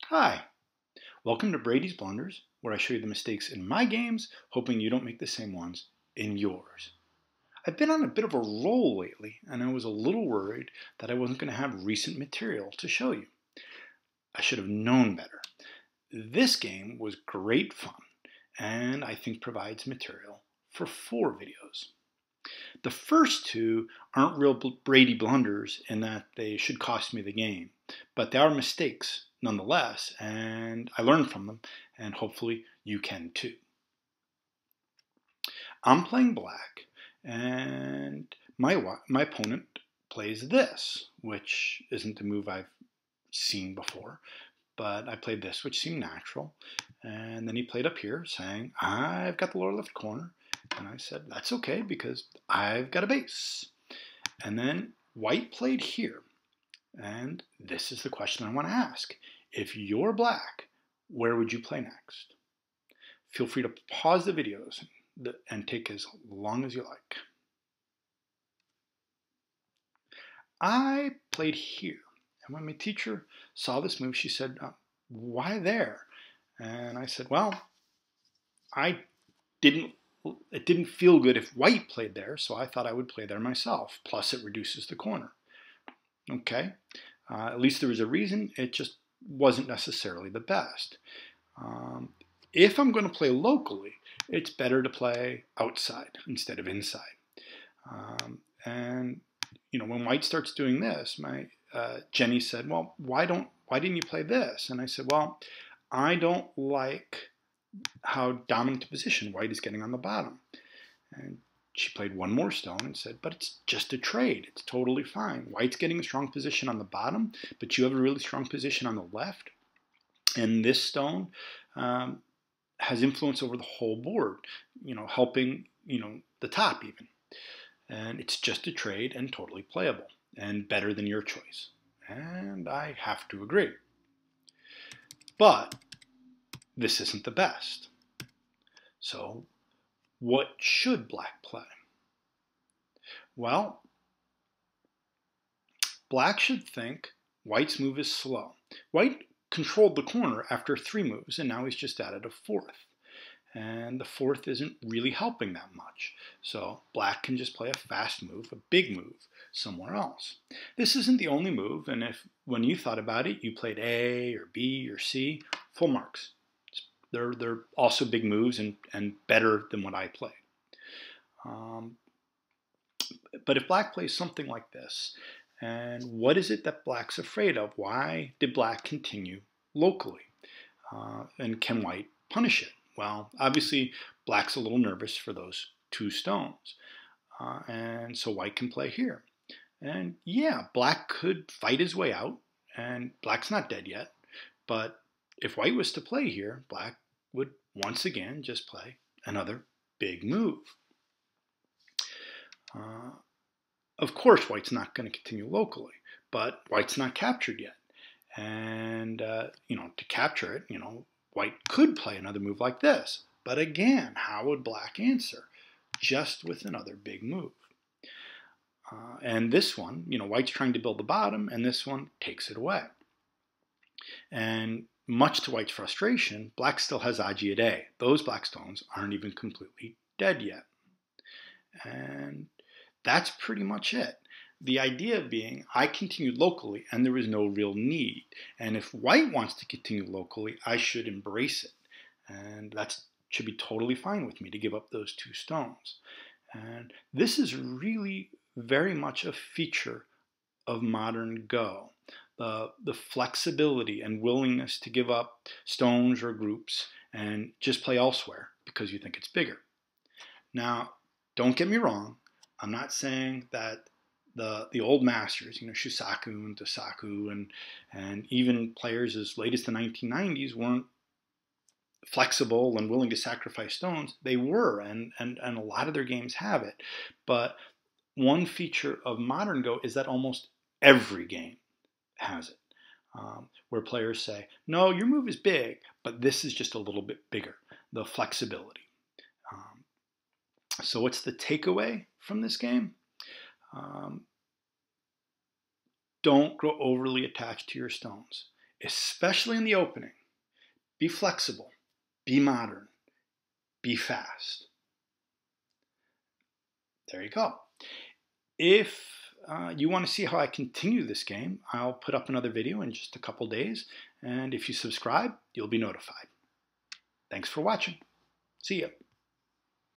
Hi, welcome to Brady's Blunders, where I show you the mistakes in my games, hoping you don't make the same ones in yours. I've been on a bit of a roll lately, and I was a little worried that I wasn't going to have recent material to show you. I should have known better. This game was great fun, and I think provides material for 4 videos. The first 2 aren't real Brady blunders in that they should cost me the game, but they are mistakes nonetheless, and I learned from them, and hopefully you can too. I'm playing black, and my opponent plays this, which isn't a move I've seen before, but I played this, which seemed natural, and then he played up here saying, I've got the lower left corner, and I said, that's okay because I've got a base. And then white played here, and this is the question I want to ask. If you're black, where would you play next? Feel free to pause the videos and take as long as you like. I played here, and when my teacher saw this move, she said, why there? And I said, well, it didn't feel good if white played there, so I thought I would play there myself. Plus, it reduces the corner. Okay, at least there was a reason. It just wasn't necessarily the best. If I'm going to play locally, it's better to play outside instead of inside. And you know, when white starts doing this, my Jenny said, well, why didn't you play this? And I said, well, I don't like how dominant a position white is getting on the bottom. And she played one more stone and said, but it's just a trade. It's totally fine. White's getting a strong position on the bottom, but you have a really strong position on the left. And this stone has influence over the whole board, you know, helping, you know, the top even. And it's just a trade and totally playable and better than your choice. And I have to agree. But this isn't the best. So what should black play? Well, black should think white's move is slow. White controlled the corner after 3 moves, and now he's just added a 4th. And the 4th isn't really helping that much. So black can just play a fast move, a big move, somewhere else. This isn't the only move, and if when you thought about it, you played A or B or C, full marks. They're also big moves and better than what I played. But if black plays something like this, and what is it that black's afraid of? Why did black continue locally? And can white punish it? Well, obviously, black's a little nervous for those 2 stones. And so white can play here. And yeah, black could fight his way out, and black's not dead yet. But if white was to play here, black would once again just play another big move. Of course, white's not going to continue locally, but white's not captured yet. And, you know, to capture it, you know, white could play another move like this. But again, how would black answer? Just with another big move. And this one, you know, white's trying to build the bottom, and this one takes it away. And much to white's frustration, black still has Agi at A. Those black stones aren't even completely dead yet. And that's pretty much it. The idea being, I continued locally and there was no real need. And if white wants to continue locally, I should embrace it. And that should be totally fine with me to give up those 2 stones. And this is really very much a feature of modern Go. The flexibility and willingness to give up stones or groups and just play elsewhere because you think it's bigger. Now, don't get me wrong. I'm not saying that the old masters, you know, Shusaku and Dosaku and even players as late as the 1990s weren't flexible and willing to sacrifice stones. They were, and a lot of their games have it. But one feature of modern Go is that almost every game has it, where players say, no, your move is big, but this is just a little bit bigger, the flexibility. So what's the takeaway from this game? Don't grow overly attached to your stones, especially in the opening. Be flexible, be modern, be fast. There you go. If you want to see how I continue this game, I'll put up another video in just a couple days, and if you subscribe, you'll be notified. Thanks for watching. See ya.